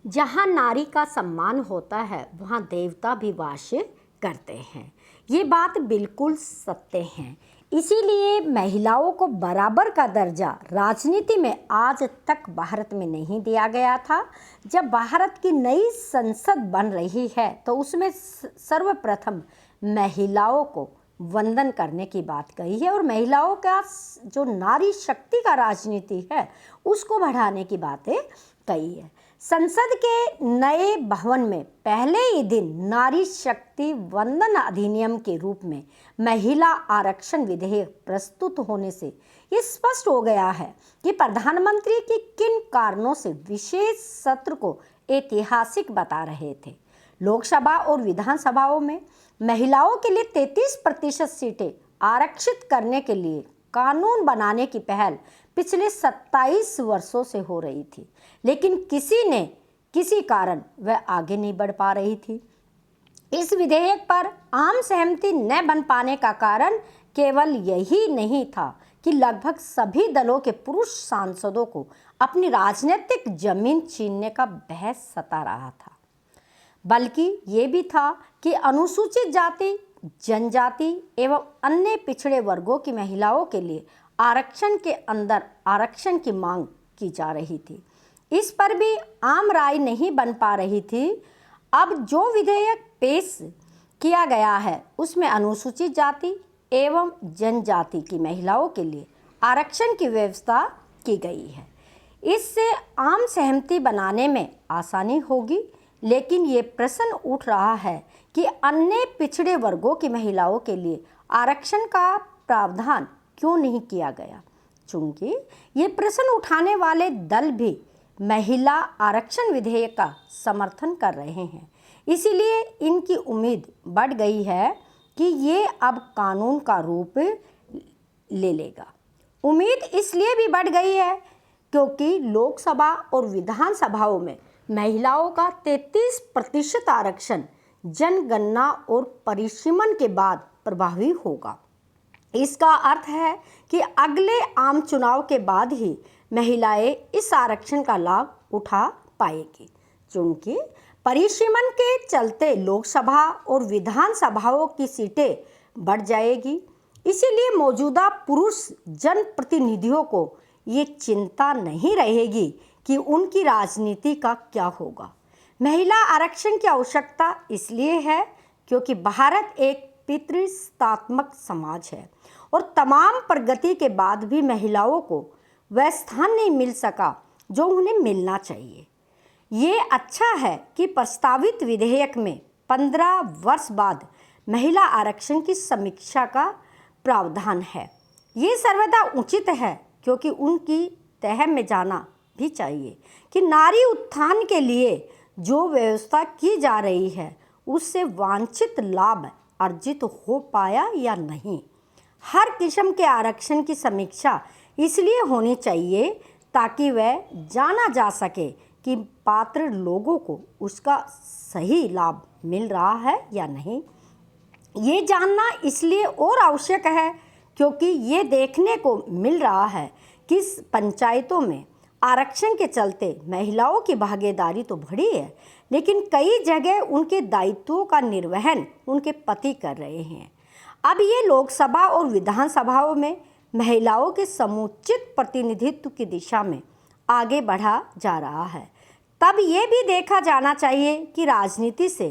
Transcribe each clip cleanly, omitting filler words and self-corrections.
जहाँ नारी का सम्मान होता है वहाँ देवता भी वास करते हैं। ये बात बिल्कुल सत्य है। इसीलिए महिलाओं को बराबर का दर्जा राजनीति में आज तक भारत में नहीं दिया गया था। जब भारत की नई संसद बन रही है तो उसमें सर्वप्रथम महिलाओं को वंदन करने की बात कही है और महिलाओं का जो नारी शक्ति का राजनीति है उसको बढ़ाने की बातें कही है। संसद के नए भवन में पहले ही दिन नारी शक्ति वंदन अधिनियम के रूप में महिला आरक्षण विधेयक प्रस्तुत होने से ये स्पष्ट हो गया है कि प्रधानमंत्री की किन कारणों से विशेष सत्र को ऐतिहासिक बता रहे थे। लोकसभा और विधानसभाओं में महिलाओं के लिए 33% सीटें आरक्षित करने के लिए कानून बनाने की पहल पिछले 27 वर्षों से हो रही थी, लेकिन किसी कारण वह आगे नहीं बढ़ पा रही थी। इस विधेयक पर आम सहमति न बन पाने का कारण केवल यही नहीं था कि लगभग सभी दलों के पुरुष सांसदों को अपनी राजनीतिक जमीन छीनने का बहस सता रहा था, बल्कि ये भी था कि अनुसूचित जाति, जनजाति एवं अन्य पिछड़े वर्गों की महिलाओं के लिए आरक्षण के अंदर आरक्षण की मांग की जा रही थी। इस पर भी आम राय नहीं बन पा रही थी। अब जो विधेयक पेश किया गया है उसमें अनुसूचित जाति एवं जनजाति की महिलाओं के लिए आरक्षण की व्यवस्था की गई है। इससे आम सहमति बनाने में आसानी होगी, लेकिन ये प्रश्न उठ रहा है कि अन्य पिछड़े वर्गों की महिलाओं के लिए आरक्षण का प्रावधान क्यों नहीं किया गया। चूंकि ये प्रश्न उठाने वाले दल भी महिला आरक्षण विधेयक का समर्थन कर रहे हैं, इसीलिए इनकी उम्मीद बढ़ गई है कि ये अब कानून का रूप ले लेगा। उम्मीद इसलिए भी बढ़ गई है क्योंकि लोकसभा और विधानसभाओं में महिलाओं का 33% आरक्षण जनगणना और परिसीमन के बाद प्रभावी होगा। इसका अर्थ है कि अगले आम चुनाव के बाद ही महिलाएं इस आरक्षण का लाभ उठा पाएगी। चूंकि परिसीमन के चलते लोकसभा और विधानसभाओं की सीटें बढ़ जाएगी, इसीलिए मौजूदा पुरुष जनप्रतिनिधियों को ये चिंता नहीं रहेगी कि उनकी राजनीति का क्या होगा। महिला आरक्षण की आवश्यकता इसलिए है क्योंकि भारत एक पितृसत्तात्मक समाज है और तमाम प्रगति के बाद भी महिलाओं को वह स्थान नहीं मिल सका जो उन्हें मिलना चाहिए। ये अच्छा है कि प्रस्तावित विधेयक में 15 वर्ष बाद महिला आरक्षण की समीक्षा का प्रावधान है। ये सर्वदा उचित है क्योंकि उनकी तह में जाना भी चाहिए कि नारी उत्थान के लिए जो व्यवस्था की जा रही है उससे वांछित लाभ अर्जित हो पाया या नहीं। हर किस्म के आरक्षण की समीक्षा इसलिए होनी चाहिए ताकि वह जाना जा सके कि पात्र लोगों को उसका सही लाभ मिल रहा है या नहीं। ये जानना इसलिए और आवश्यक है क्योंकि ये देखने को मिल रहा है कि पंचायतों में आरक्षण के चलते महिलाओं की भागीदारी तो बढ़ी है, लेकिन कई जगह उनके दायित्वों का निर्वहन उनके पति कर रहे हैं। अब ये लोकसभा और विधानसभाओं में महिलाओं के समुचित प्रतिनिधित्व की दिशा में आगे बढ़ा जा रहा है। तब ये भी देखा जाना चाहिए कि राजनीति से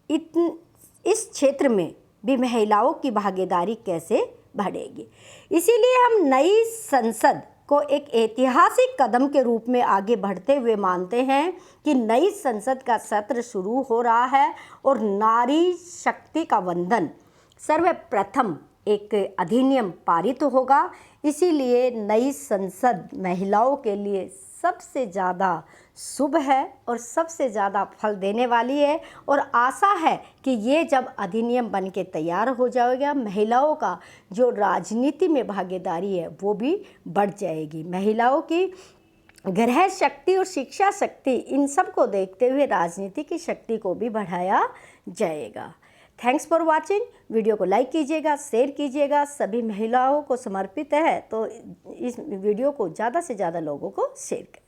इस क्षेत्र में भी महिलाओं की भागीदारी कैसे बढ़ेगी। इसीलिए हम नई संसद को एक ऐतिहासिक कदम के रूप में आगे बढ़ते हुए मानते हैं कि नई संसद का सत्र शुरू हो रहा है और नारी शक्ति का वंदन सर्वप्रथम एक अधिनियम पारित होगा। इसीलिए नई संसद महिलाओं के लिए सबसे ज़्यादा शुभ है और सबसे ज़्यादा फल देने वाली है और आशा है कि ये जब अधिनियम बन के तैयार हो जाएगा, महिलाओं का जो राजनीति में भागीदारी है वो भी बढ़ जाएगी। महिलाओं की गृह शक्ति और शिक्षा शक्ति, इन सब को देखते हुए राजनीति की शक्ति को भी बढ़ाया जाएगा। Thanks for watching. वीडियो को लाइक कीजिएगा, शेयर कीजिएगा। सभी महिलाओं को समर्पित है तो इस वीडियो को ज़्यादा से ज़्यादा लोगों को शेयर करें।